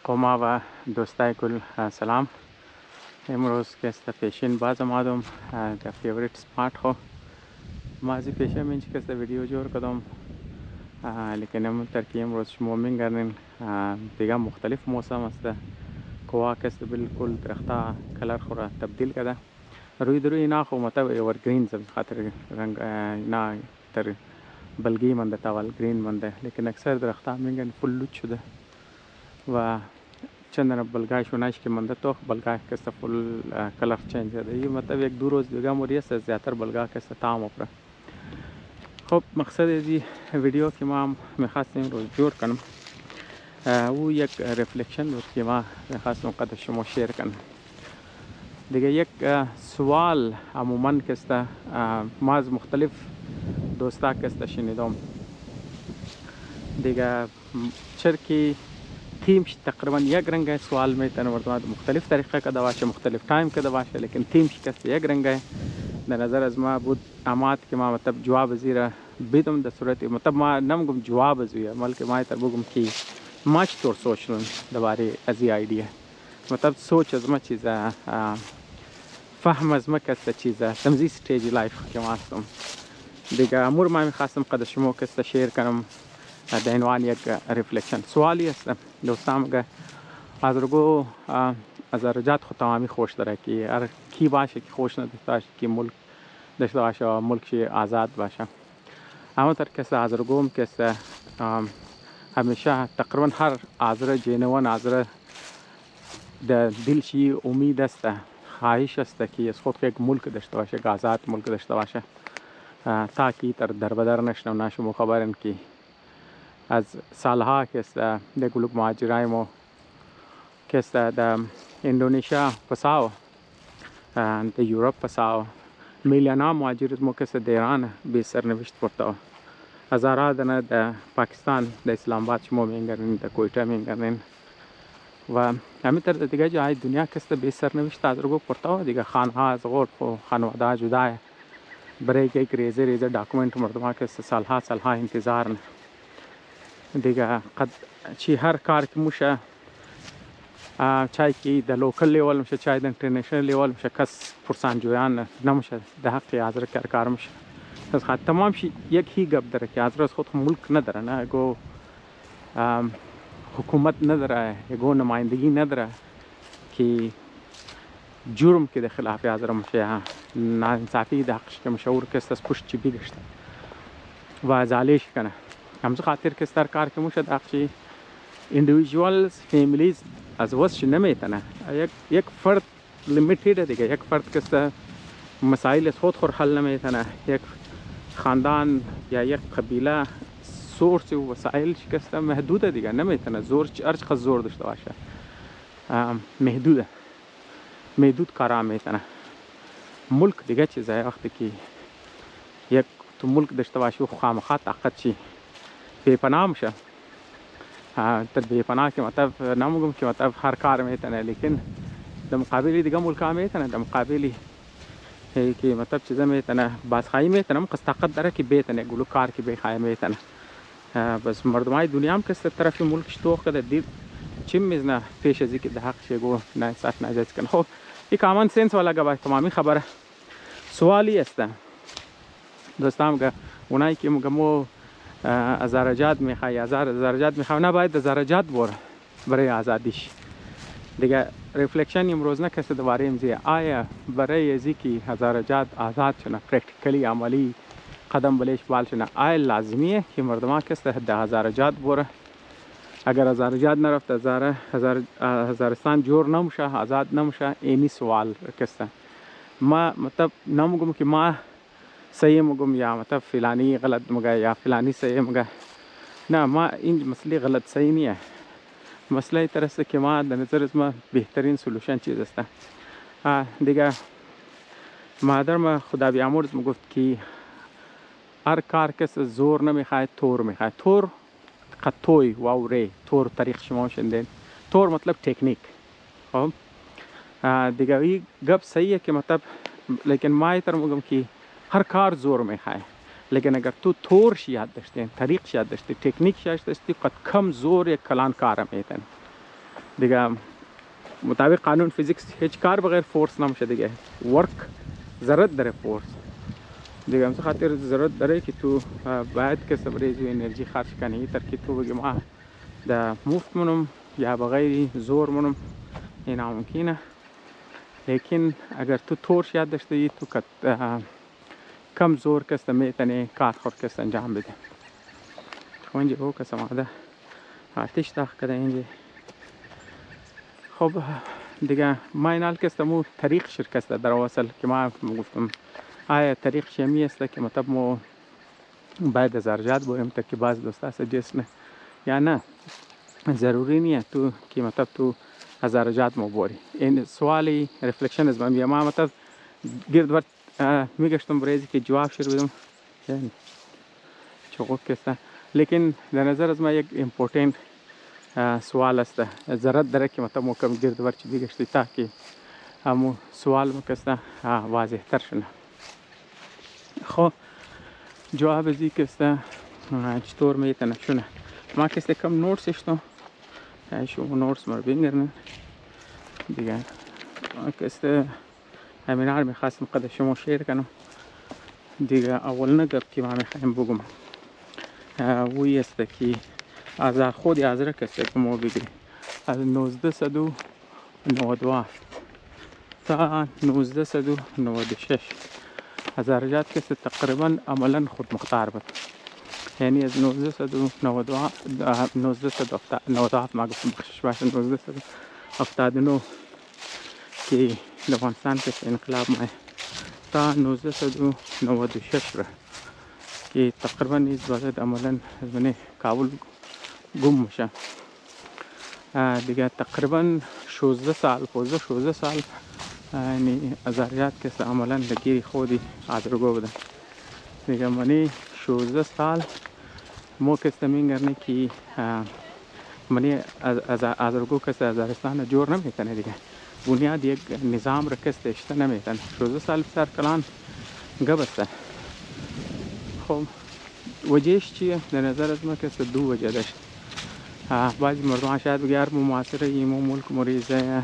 قوما و دوستای کل سلام. امروز که است پیشین باز آمدم در فیوریت سپات خو مازی پیشه من چی که ویدیو جور کدام لیکن هم ترکی امروز شما می‌گردین دیگه مختلف موسم است. کوه که است بالکل درختا کلر خورا تبدیل کرده روی دروی اینا خو مطلب اورگرین زم خاطر رنگ اینا تر بلگی منده تاول گرین منده لیکن اکثر درختا میگن فل لوچ شده و چندان بلگای شونایش که منده تو بلگای که است فل کلر چینج شده ای مطلب یک دو روز دیگه موریست زیادتر بلگا که است تام اپره. خب مقصد از ویدیو که ما میخواستیم روز جور کنم او یک ریفلکشن بود که ما میخواستم قدر شما شیر کنم. دیگه یک سوال عموما که است ما از مختلف دوستا که است شنیدم دیگه چرکی تیمش تقریبا یک رنگ سوال میتونه مردم مختلف طریقه که دواشه مختلف تایم که دواشه لیکن تیمش که است یک رنگ در نظر از ما بود امات که ما مطلب جواب زیرا بدم در صورت مطلب ما نمیگم جواب زیرا بلکه ما تر بگم که ما چطور سوچلن درباره از این ایده مطلب سوچ از ما چیزا فهم از ما که چیزا تمزی استیج لایف که ما هستم دیگه امور ما میخواستم قدر شما که شیر کنم در عنوان یک ریفلکشن سوالی است دوستان که از رگو از رجات خود تمامی خوش داره که هر کی باشه که خوش نداشته باشه که ملک داشته باشه و ملکش آزاد باشه اما تر کسی از رگوم که همیشه تقریبا هر آزر جنوان آزر در دلشی امید است خواهش است که از خود یک ملک داشته باشه که آزاد ملک داشته باشه تا که تر در بدر نشنه و نشمو خبرن که از سالها که است در گلوک مهاجرای ما که است در اندونیشیا پساو در یوروپ پساو میلیونا مهاجر ما که است در ایران به سرنوشت برده هزارها دنه در پاکستان در اسلام آباد شما میگردین در کویتا میگردین و همینطور دیگه جای دنیا که است به سرنوشت از رگو برده دیگه خانها از غرب و خانواده جدای برای یک ریزه داکومنت مردم که است سالها انتظار دیگه قد چی هر کار که موشه چای که در لوکل لیول میشه چای در انترنشنل لیول میشه کس پرسانجویان نمیشه در حق حاضر کار میشه از خاطر تمام شی یک هی گپ داره که حاضر از خود ملک نداره نه گو حکومت نداره گو نمایندگی نداره که جرم که در خلاف حاضر میشه ناانصافی در حقش که مشهور که است از پشت چی بگشته و زالش کنه همز خاطر که در کار که موشه در حقش individuals families از واسش نمیتونه یک فرد لیمیتد دیگه یک فرد که مسائل خود حل نمیتونه یک خاندان یا یک قبیله سورس و وسایل شکست محدوده دیگه نمیتونه زور هر چقدر زور داشته باشه محدود کارا میتونه ملک دیگه چیزه وقتی که یک تو ملک داشته باشه و خامخا طاقت چی بی‌پناه میشه تر بی‌پناه که مطلب نمیگم که مطلب هر کار میتونه لیکن در مقابل دیگه ملک ها میتونه در مقابل که مطلب چیزا میتونه بازخواهی میتونه هم طاقت داره که بیتونه گلو کار که بخواه میتونه بس مردمای دنیا هم که طرف ملکش توخ کرده دید چی میزنه پیش ازی که در حق شگو نایسات ناجایز کنه. خب این کامن سنس والا گبای تمامی خبره سوالی است دوستان که اونایی که مگمو از درجات میخوای درجات میخوای نباید درجات بره برای آزادیش دیگه ریفلکشن امروز نه کسی دوباره امزی آیا برای ازی که درجات آزاد شونه پرکتیکلی عملی قدم بلیش بال شونه آیا لازمیه که مردمان کسی ده درجات بره اگر درجات نرفت هزارستان جور نمیشه آزاد نمیشه اینی سوال کسی ما مطلب نمیگم که ما صحیح مگم یا مطلب فلانی غلط مگه یا فلانی صحیح مگه نه ما این مسئله غلط صحیح نیه مسئله ترسته که ما در نظر از ما بهترین سولوشن چیز است دیگه مادر ما خدا بیامرز میگفت که هر کار کس زور نمیخواد تور میخواد تور قطوی و ری تور طریق شما شندین تور مطلب تکنیک خب دیگه این گپ صحیحه که مطلب لیکن ما تر میگم که هر کار زور میخواد لیکن اگر تو تورش یاد داشتی طریقش یاد داشتی تکنیکش یاد داشتی قد کم زور یک کلان کار میتن دیگه مطابق قانون فیزیکس هیچ کار بغیر فورس نمیشه دیگه. ورک ضرورت داره فورس دیگه. همچه خاطر ضرورت داره که تو باید که برای انرژی خرج کنی تر که تو بگی ما در مفت منم یا بغیر زور منم، این ناممکنه. لیکن اگر تو تورش یاد داشته ای تو کم زور کس میتونی کار خود کس انجام بده. خب اینجا او کس آمده آتش داخل کده اینجا. خب دیگه ما این حال کس مو طریق شرکت در اصل که ما گفتم آیا طریق شمی است که مطلب ما باید از ارجاد بریم تا که باز دوست است جسم یا نه ضروری نیه تو که مطلب تو از ارجاد ما بری. این سوالی رفلکشن از من ما مطلب گرد ورد میگشتم برای که جواب شروع بدم یعنی چقدر کسته. لیکن در نظر از ما یک امپورتنت سوال است ضرورت داره که مطلب ما کم گرد ورد چی بگشتی تا که همو سوال مکسته واضح تر شنه. خب جواب ازی کسته چطور میتونه شونه ما کسته کم نوٹس اشتو شو نوٹس مر بینگرن دیگه کسته همینار میخواستم قد شما شیر کنم دیگه. اول نگب که ما میخوایم بگم وی است که از خود حاضر کسته که ما بگیریم از 1997 تا 1996 از ارجاد کسی تقریبا عملا خود مختار بود. یعنی از 1997 ما گفتم بخشش باشه 1979 که در افغانستان کسی انقلاب مای تا 1996 را که تقریبا نیز باید عملا از من کابل گم میشه دیگه. تقریبا 16 سال یعنی از ارجاد کسی عملا لگیری خودی آدرگو بودن دیگه. منی 16 سال مو کسی میگرنه که منی از آدرگو کسی از ارستان جور نمیتنه دیگه. بنیاد یک نظام را کسی اشته نمیتنه. 16 سال بسر کلان گبسته. خب وجهش چیه؟ در نظر از ما کسی دو وجه داشت. بعضی مردم شاید بگیر مو معاصره مو ملک مریضه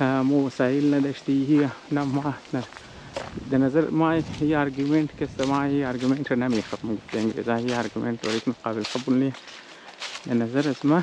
مو وسایل نداشتی نه ما نه. در نظر ما یه ارگومنت که ما یه ارگومنت رو نمیخوام گفت انگلیسی یه ارگومنت ولی قابل قبول نیست. در نظر از ما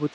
بود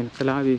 انقلابی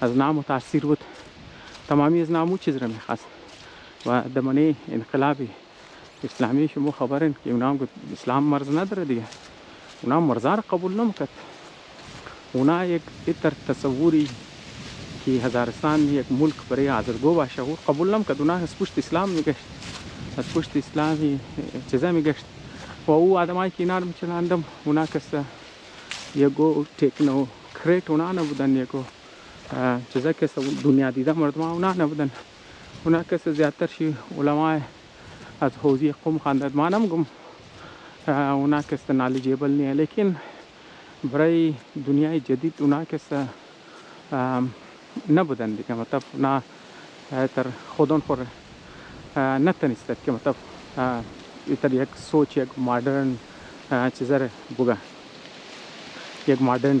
از نام متاثر بود. تمامی از نامو چیز را میخواست و دمانی انقلابی اسلامی شما خبرین که اونا هم اسلام مرز نداره دیگه. اونا مرزا را قبول نمیکرد. اونا یک ایتر تصوری که هزارستان یک ملک برای آذرگو باشه او قبول نمیکرد. اونا از پشت اسلام میگشت، از پشت اسلامی چیزا میگشت و او آدمایی که اینا رو میچلاندم اونا کسا یکو تکنوکریت اونا نبودن، یکو چیزا کسا دنیا دیده مردم اونا نبودن. اونا کسا زیادتر شی علماء از حوزه قوم خواندد. ما نمیگم اونا کسا نالیجیبل نیه، لیکن برای دنیای جدید اونا کسا نبودن دیگه. مطلب اونا تر خودون خور نتنیستد که مطلب ایتر یک سوچ یک مادرن چیزا رو بگه، یک مادرن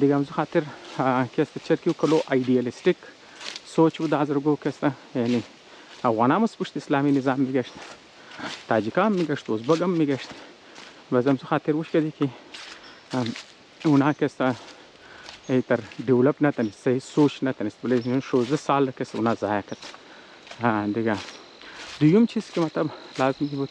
دیگه همزو خاطر کسی چرکی کلو ایدئالیستیک سوچ بود آذرگو کسی یعنی افغانام از پشت اسلامی نظام میگشت، تاجیکام میگشت، ازبگم میگشت و همزو خاطر وش کردی که اونا کسی ایتر دیولپ نتنیست، صحیح سوچ نتنیست ولی 16 سال کسی اونا ضایع کرد. دیگه دویم چیز که مطلب لازمی بود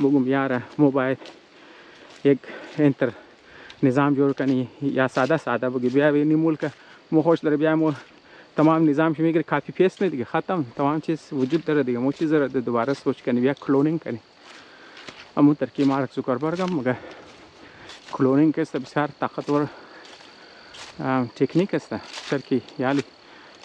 بگم یاره ما باید یک انتر نظام جور کنی یا ساده بگی بیا این ملک مو خوش داره بیا مو تمام نظام شما میگه کپی پیست نه دیگه ختم تمام چیز وجود داره دیگه مو چیز رو دوباره سوچ کنی بیا کلونینگ کنی اما ترکی مارک زوکربرگ هم مگه کلونینگ است بسیار طاقتور تکنیک است ترکی یالی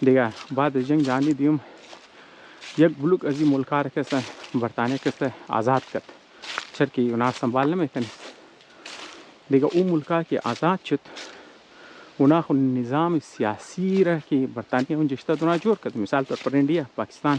دیگه بعد از جنگ جهانی دیوم یک بلوک از این ملکار کسا برطانیه کسا آزاد کرد چرکی اونا سنبال نمیتونی دیگه اون ملکا که آزاد شد اونا خود نظام سیاسی را که برطانیه اون جشته دونا جور کرد مثال طور پر انڈیا پاکستان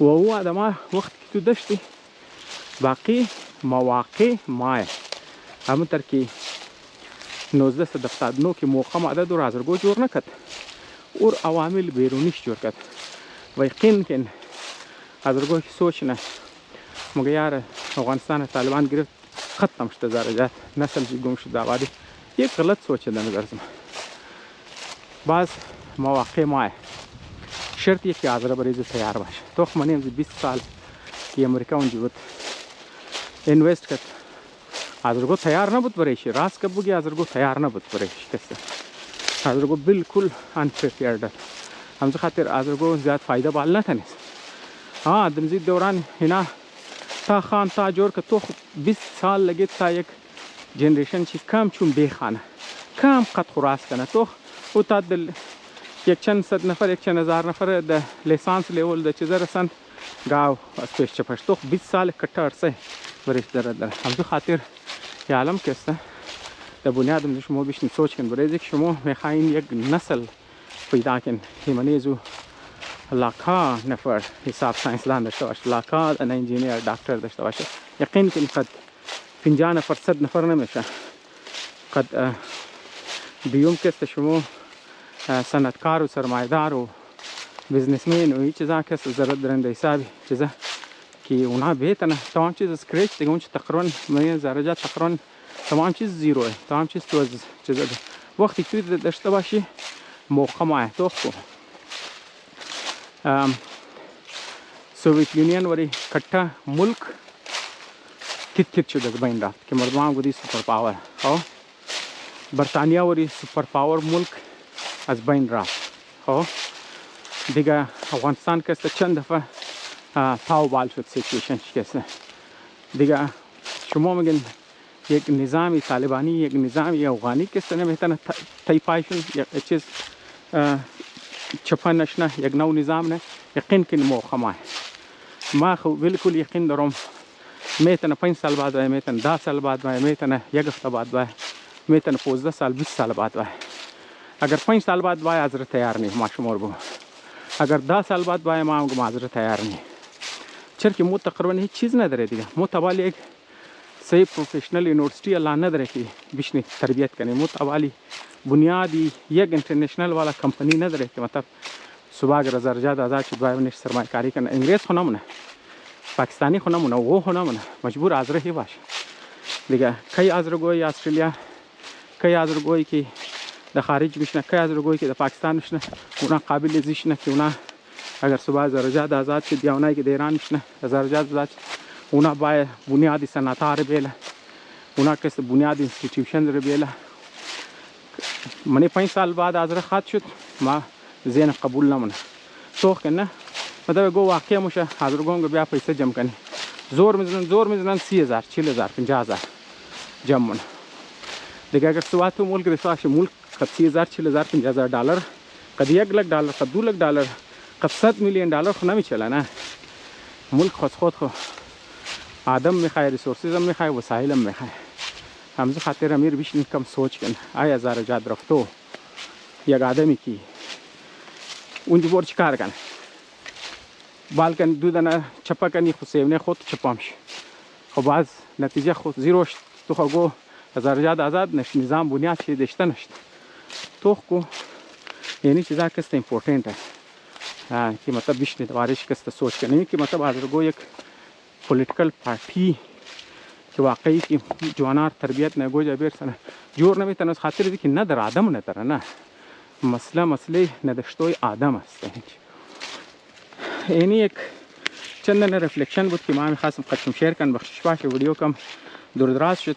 و او آدما وقتی که تو داشتی باقی مواقع مایه همونطور که 1979 که موقع معدد و رازرگو جور نکد اور عوامل بیرونیش جور کد و یقین کن رازرگو که سوچ نه مگه یار افغانستان طالبان گرفت ختم شده درجات نسل جی گم شده آبادی یک غلط سوچه در نظر من باز مواقع مایه شرط یک که آذر بریزو تیار باشه تو منیم 20 سال که امریکا اونجا بود اینوست کرد آذرگو تیار نبود برایش راست که بگی آذرگو تیار نبود برایش کسی آذرگو بالکل انپریپیرد همزه خاطر آذرگو زیاد فایده بال نتنیست ها دمزید دوران اینا تا خان تا جور که تو 20 سال لگید تا یک جنریشن چی کم چون بیخانه کم قد خراس کنه تو او تا دل یک چند صد نفر یک چند هزار نفر د لیسانس لیول د چیزا رسند گاو از پیش چپش تو 20 سال کټه ارسه برش در همزه خاطر یه عالم کسته در بنیاد من شما بیشتر سوچ کن برای که شما میخواین یک نسل پیدا کن هیمانیزو لاکها نفر حساب ساینسدان داشته باشه لاکها انجینیر دکتر داشته باشه یقین کن قد 50 نفر 100 نفر نمیشه قد دیوم کسته شما صنعتکار و سرمایه‌دار و بزنسمن و این چیزا کس ضرورت دارند حسابی چیزا که اونا بهتره تمام چیز اسکریچ دیگه اون تقریبا من درجات تقریبا تمام چیز زیروه تمام چیز تو چیزا وقتی تو داشته باشی موقع ماه تو کو سوویت یونین وری کټه ملک کت شده بین رفت که مردمان گودی سوپر پاور ها برطانیا وری سوپر پاور ملک از بین رفت ها دیگه افغانستان کسته چند دفعه تاو بال شد سیچویشن کسته دیگه شما میگن یک نظامی طالبانی یک نظامی افغانی کسته نمیتونه تایپایشون یک چیز چپن نشنه یک نو نظام نه یقین کن موقع ما خو بالکل یقین دارم میتونه 5 سال بعد و میتونه 10 سال بعد و میتونه یک هفته بعد و میتونه 15 سال 20 سال بعد و اگر 5 سال بعد وای حاضر تیار نی ما شمار بو اگر 10 سال بعد وای ما هم حاضر تیار نی چرا که مو تقریبا هیچ چیز نداره دیگه مو توالی یک صحیح پروفیشنل یونیورسیتی الله نداره که بشنی تربیت کنه مو توالی بنیادی یک انټرنیشنل والا کمپنی نداره که مطلب صبح اگر زرجات آزاد شد وای نش سرمایه کاری کنه انگلیس خو نمونه پاکستانی خو نمونه و خو نمونه مجبور حاضر هی باشه دیگه کی حاضر گوی استرالیا کی حاضر گوی که در خارج بشنه که از روگویی که در پاکستان بشنه اونا قابل زیشنه که اونا اگر صبح زرجات آزاد شد یا اونایی که در ایران بشنه زرجات آزاد شد اونا باید بنیادی صنعت‌ها رو بیله اونا کسی بنیادی انستیتیوشن رو بیله منی 5 سال بعد حاضر خواهد شد ما ذهن قبول نمونه سوخ کنه مطلب گو واقعی موشه حاضر گونگ بیا پیسه جمع کنی زور میزنن 30,000 40,000 50,000 جمع مونه دیگه اگر سواتو ملک داشته ملک قد 30,000 40,000 50,000 دلار قد 1 لک دلار قد 2 لک دلار قد 100 میلیون دلار خو نمیچله نه ملک خود خو آدم میخوای ریسورسز هم میخوای وسایل هم میخوای همزه خاطر امیر بیشتر کم سوچ کن آیا زرجات رفتو یک آدمی کی اونجا بور چیکار کنه بالکن دودنه چپا کنی خود سیونه خود چپامش خب باز نتیجه خود زیروش تو خو زرجات آزاد نشد نظام بنیاد چی داشته نشد تو کو یعنی چیزا کست امپورتنت است که مطلب بیشتر دوارش کست سوچ کنی که مطلب حاضرگو یک پولیټیکل پارټي چې واقعي کې جوانار تربیت نه گوجه بیرسنه جور نمیتونه خاطر دي که نه در آدم نه تره نه مسئله نداشتوی آدم است یعنی یک چندان رفلکشن بود که ما میخواستم خدشم شیر کنم بخشش باشه ویدیو کم دور دراز شد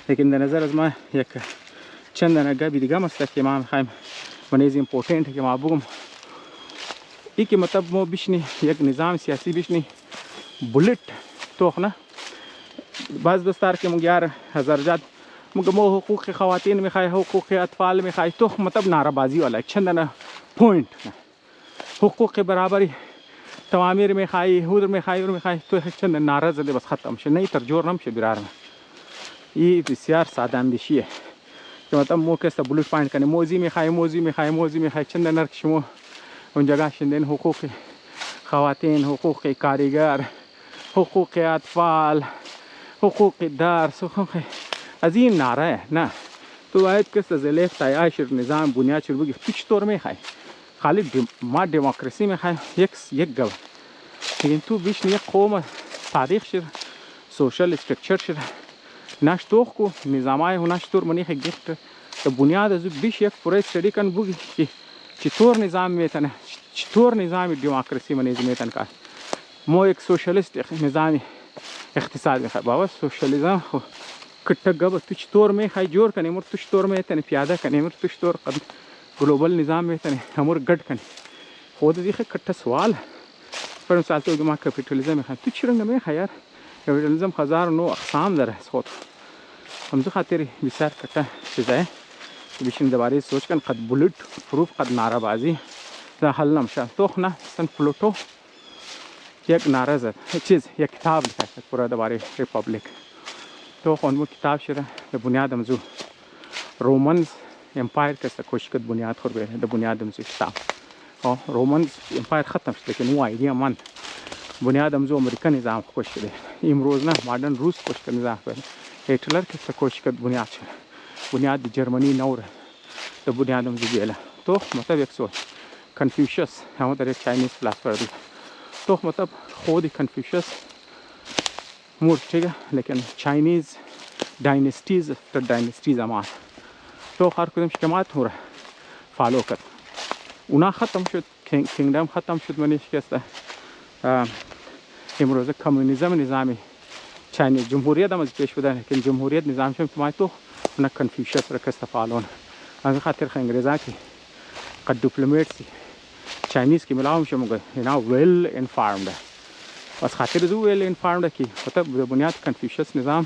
لیکن در نظر از ما یک چندان گپی دیگه است که ما میخوایم منیز امپورتنت که ما بگم ای که مطلب ما بشنی یک نظام سیاسی بشنی بولت توخ نه بعض دوستار که مگیار زرجات مگه مو حقوق خواتین میخوای حقوق اطفال میخوای تو مطلب ناربازی والا چندان پوینت حقوق برابری توامیر میخوای حضور میخوای تو چندان ناراض بس ختم شه نه تر جور نمیشه برارم این بسیار ساده اندیشیه که مطلب مو کس بلوت پوینت کنه موزی میخوای چندان نرک شما اون جگه شندن حقوق خواتین، حقوق کارگر، حقوق اطفال، حقوق درس، حقوق از این ناره نه. تو باید کس از لفت عایش نظام بنیاد شد بگی تو چطور میخوای؟ خالی ما دموکراسی میخوایم یک گوه. لیکن تو بیش یک قوم تاریخ شد سوشل استرکچر شد نش توخ کو نظامای هنش طور منیخ گفت تو بنیاد از بیش یک پروژه استدی کن بگی که چطور نظام میتونه چطور نظام دموکراسی منیز میتونه کار. ما یک سوشالیست نظام اقتصاد میخوای بابا سوشالیسم خو کټه گب تو چطور میخوای جوړ کنی مر تو چطور میتونه پیاده کنی مر تو چطور گلوبال نظام میتونه امور گډ کنی خود دیگه کټه سوال پر مثال تو ما کپیتالیسم میخوای تو چرنګ میخوای یار کپیتالیسم هزار نو اقسام داره خود همزه خاطر بسیار کټه چیزه بیشین درباره سوچ کن قد بولت پروف قد نعره بازی ده حل نمیشه تو نه سن پلوتو یک نعره زد چیز یک کتاب لیکه پورا درباره ریپابلیک تو خون کتاب شده به بنیاد امزو رومنز امپایر کس کوشش کرد بنیاد خور به ده بنیاد امزو کتاب رومنز امپایر ختم شد لیکن او ایدیا من بنیاد امزو امریکا نظام کوشش کرده امروز نه مدرن روس کوشش کرد نظام کرد هیتلر کس کوشش کرد بنیاد شد بنیاد جرمنی نور ده بنیاد امزو بیله تو مطلب یک سوال کنفیوشس همون در یک چاینیز فلسفه دی تو مطلب خودی کنفیوشس مرتیگه لیکن چاینیز داینستیز تا داینستیز امان تو هر کدوم شکمات هوره فالو کرد اونا ختم شد کینگدم ختم شد منی شکسته امروز کمونیسم نظامی چاینیز جمهوریت هم از پیش بوده لیکن جمهوریت نظام شد که تو اونا کنفیوشس رکست فالون از خاطر انگریزا کی قد دیپلماتسی چاینیز کی ملاهم شموگه اینا ویل انفارمد بس خاطر زو ویل انفارمد کی مطلب بنیاد کنفیوشس نظام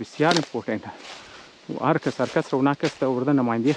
بسیار امپورتنت هر کس رو اونا کس تا ورده نماینده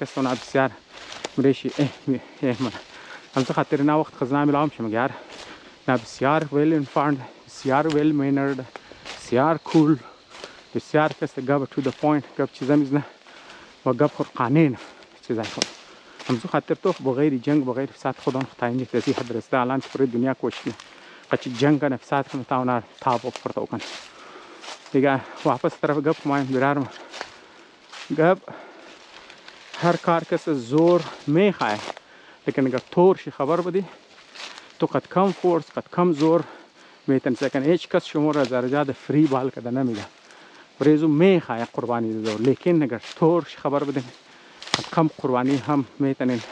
کس اونا بسیار میشه من هم تو خاطر نه وقت خزانه میلام شم یار نه بسیار ویل انفارمد بسیار ویل مینرد بسیار کول بسیار کس گاب تو د پوینت گاب چیزا میزنه و گاب خود قانون چیزای خود هم تو خاطر تو بغیر جنگ بغیر فساد خودان خطاینی تزی حد رسیده الان پر دنیا کوشش قچ جنگ کنه فساد کنه تا اونا تاب پرتو کنه دیگه واپس طرف گپ ما برارم گپ هر کار کس زور میخواه لیکن اگر طورش خبر بدی تو قد کم فورس قد کم زور میتن سکن هیچ کس شما را درجات فری بال کده نمیده بریزو میخواه قربانی دو لیکن اگر طورش خبر بدی قد کم قربانی هم میتنین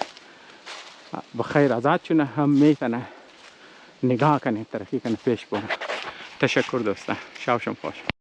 بخیر آزاد چونه هم میتنه نگاه کنه ترقی کنه پیش بره تشکر دوستان شاوشم خوش